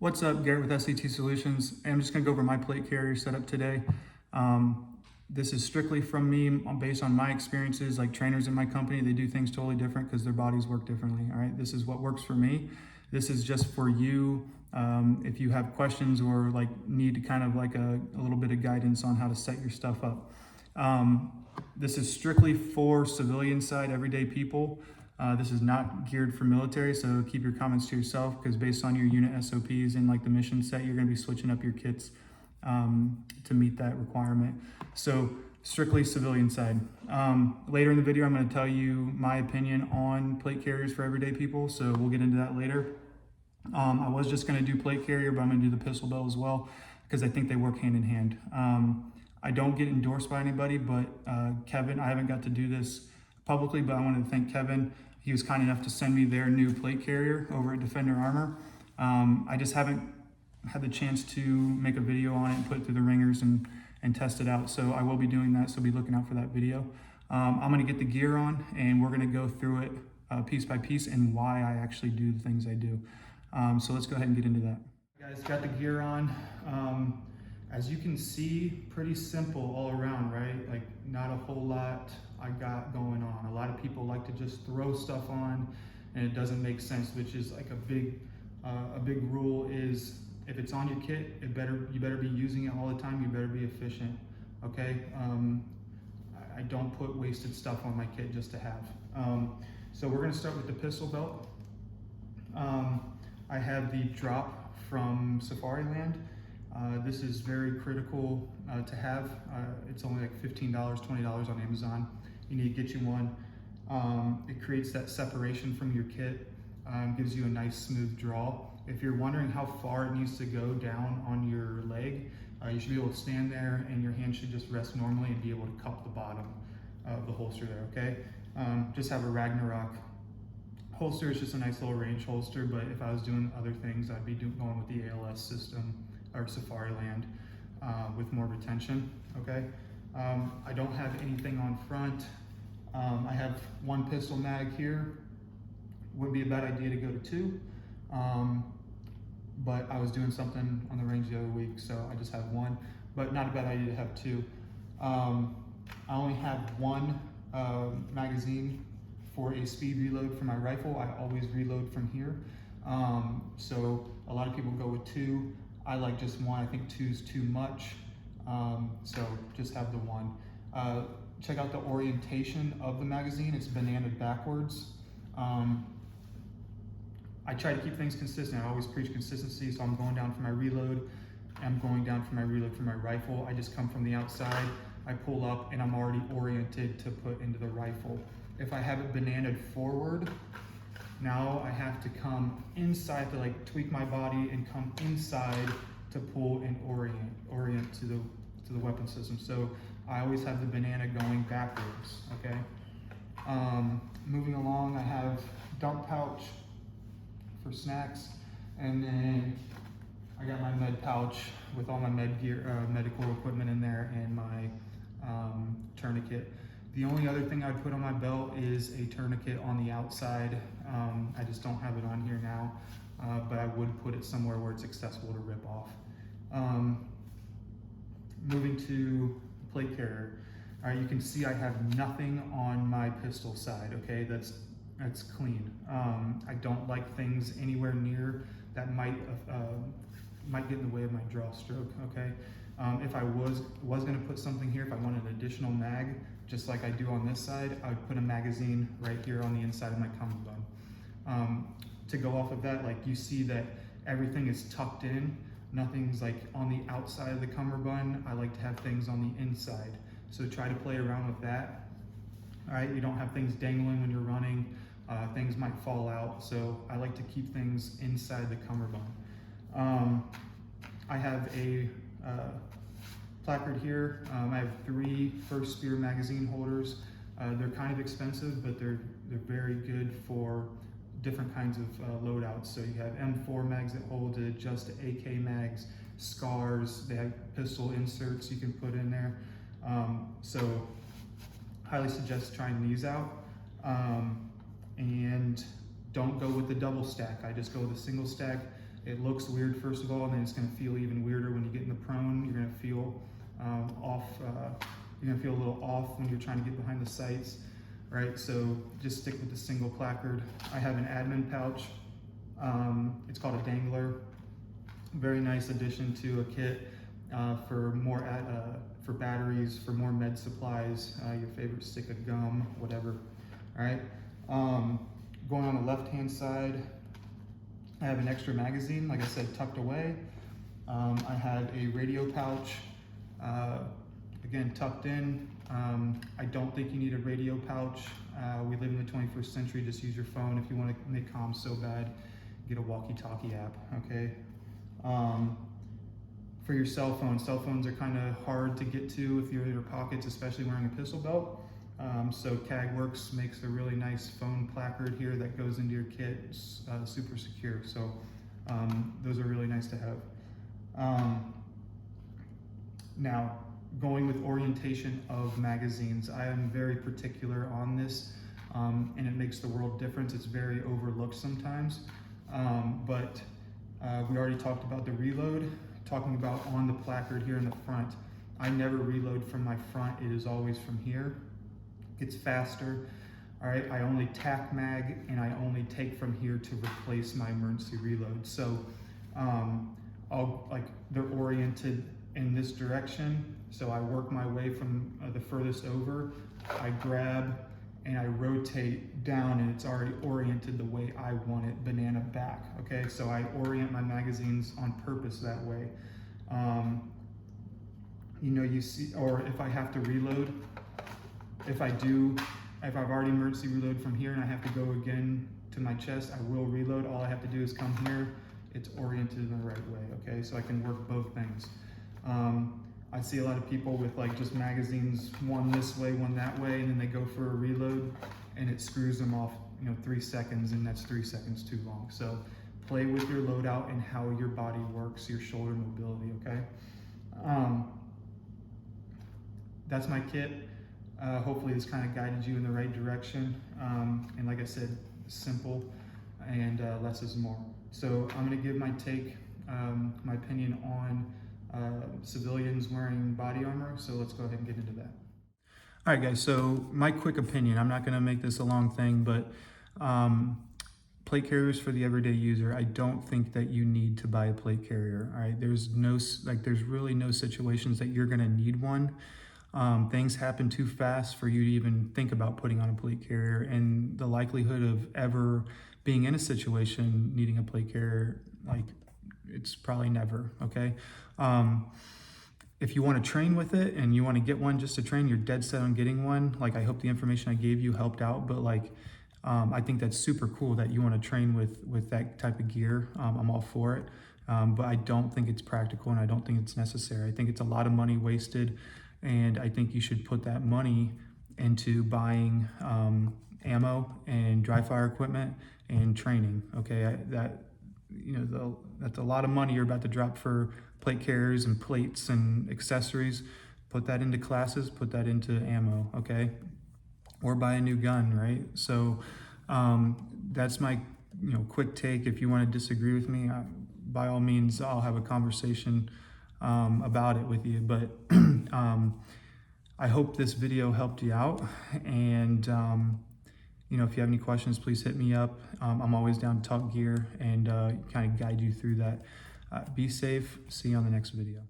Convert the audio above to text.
What's up, Garrett with SCT Solutions. And I'm just gonna go over my plate carrier setup today. This is strictly from me based on my experiences. Like trainers in my company, they do things totally different because their bodies work differently, all right? This is what works for me. This is just for you. If you have questions or like need kind of like a little bit of guidance on how to set your stuff up. This is strictly for civilian side, everyday people. This is not geared for military, so keep your comments to yourself because based on your unit SOPs and like the mission set, you're gonna be switching up your kits to meet that requirement. So strictly civilian side. Later in the video, I'm gonna tell you my opinion on plate carriers for everyday people, so we'll get into that later. I was just gonna do plate carrier, but I'm gonna do the pistol belt as well because I think they work hand in hand. I don't get endorsed by anybody, but Kevin, I haven't got to do this publicly, but I wanted to thank Kevin. He was kind enough to send me their new plate carrier over at Defender Armor. I just haven't had the chance to make a video on it and put it through the ringers and test it out. So I will be doing that, so be looking out for that video. I'm gonna get the gear on and we're gonna go through it piece by piece and why I actually do the things I do. So let's go ahead and get into that. Guys, got the gear on. As you can see, pretty simple all around, right? Like not a whole lot I got going on. A lot of people like to just throw stuff on and it doesn't make sense, which is like a big rule is if it's on your kit, you better be using it all the time. You better be efficient, okay? I don't put wasted stuff on my kit just to have. So we're gonna start with the pistol belt. I have the drop from Safariland. This is very critical to have. It's only like $15, $20 on Amazon. You need to get you one. It creates that separation from your kit, gives you a nice smooth draw. If you're wondering how far it needs to go down on your leg, you should be able to stand there and your hand should just rest normally and be able to cup the bottom of the holster there, okay? Just have a Ragnarok holster. It's just a nice little range holster, but if I was doing other things, I'd be going with the ALS system or Safariland with more retention, okay? I don't have anything on front. I have one pistol mag here. Would be a bad idea to go to two, but I was doing something on the range the other week, so I just have one, but not a bad idea to have two. I only have one magazine for a speed reload for my rifle. I always reload from here. So a lot of people go with two. I like just one. I think two's too much. So just have the one. Check out the orientation of the magazine. It's bananaed backwards. I try to keep things consistent. I always preach consistency. So I'm going down for my reload. I'm going down for my reload for my rifle. I just come from the outside. I pull up and I'm already oriented to put into the rifle. If I have it bananaed forward, now I have to come inside to like tweak my body and come inside to pull and orient to the weapon system. So I always have the banana going backwards, okay? Moving along, I have dump pouch for snacks, and then I got my med pouch with all my med gear, medical equipment in there, and my tourniquet. The only other thing I'd put on my belt is a tourniquet on the outside. I just don't have it on here now, but I would put it somewhere where it's accessible to rip off. Moving to plate carrier. All right, you can see I have nothing on my pistol side, okay? That's clean. I don't like things anywhere near that might get in the way of my draw stroke, okay? If I was gonna put something here, if I wanted an additional mag, just like I do on this side, I would put a magazine right here on the inside of my cummerbund. To go off of that, like you see that everything is tucked in, nothing's like on the outside of the cummerbund. I like to have things on the inside. So try to play around with that. All right, you don't have things dangling when you're running. Things might fall out. So I like to keep things inside the cummerbund. I have a placard here. I have 3 First Spear magazine holders. They're kind of expensive, but they're very good for different kinds of loadouts. So you have M4 mags that hold it, just AK mags, scars. They have pistol inserts you can put in there. So highly suggest trying these out. And don't go with the double stack. I just go with a single stack. It looks weird first of all, and then it's going to feel even weirder when you get in the prone. You're going to feel off. You're going to feel a little off when you're trying to get behind the sights, right? So just stick with the single placard. I have an admin pouch. It's called a dangler. Very nice addition to a kit for more for batteries, for more med supplies, your favorite stick of gum, whatever. All right. Going on the left-hand side, I have an extra magazine, like I said, tucked away. I have a radio pouch, again, tucked in. I don't think you need a radio pouch. We live in the 21st century, just use your phone. If you want to make comms so bad, get a walkie-talkie app, okay? For your cell phones are kind of hard to get to if you're in your pockets, especially wearing a pistol belt. So CAGWorks makes a really nice phone placard here that goes into your kit, super secure. So those are really nice to have. Now, going with orientation of magazines, I am very particular on this, and it makes the world difference. It's very overlooked sometimes, but we already talked about the reload, talking about on the placard here in the front. I never reload from my front, it is always from here. It's faster. All right, I only tack mag and I only take from here to replace my emergency reload. So they're oriented in this direction. So I work my way from the furthest over. I grab and I rotate down and it's already oriented the way I want it, banana back, okay? So I orient my magazines on purpose that way. You know, you see, or if I have to reload, if I've already emergency reload from here and I have to go again to my chest, I will reload. All I have to do is come here. It's oriented in the right way, okay? So I can work both things. I see a lot of people with like just magazines, one this way, one that way, and then they go for a reload and it screws them off, 3 seconds, and that's 3 seconds too long. So play with your loadout and how your body works, your shoulder mobility, okay? That's my kit. Hopefully this kind of guided you in the right direction. And like I said, simple and less is more. So I'm gonna give my take, my opinion on civilians wearing body armor. So let's go ahead and get into that. All right, guys, so my quick opinion, I'm not gonna make this a long thing, but plate carriers for the everyday user, I don't think that you need to buy a plate carrier, all right? There's really no situations that you're gonna need one. Things happen too fast for you to even think about putting on a plate carrier, and the likelihood of ever being in a situation needing a plate carrier, it's probably never, okay? If you want to train with it and you want to get one just to train, you're dead set on getting one. I hope the information I gave you helped out, but I think that's super cool that you want to train with that type of gear. I'm all for it, but I don't think it's practical and I don't think it's necessary. I think it's a lot of money wasted, and I think you should put that money into buying ammo and dry fire equipment and training. Okay, that's a lot of money you're about to drop for plate carriers and plates and accessories. Put that into classes, put that into ammo, okay? Or buy a new gun, right? So that's my quick take. If you want to disagree with me, by all means, I'll have a conversation about it with you. But I hope this video helped you out. And if you have any questions, please hit me up. I'm always down to talk gear and kind of guide you through that. Be safe. See you on the next video.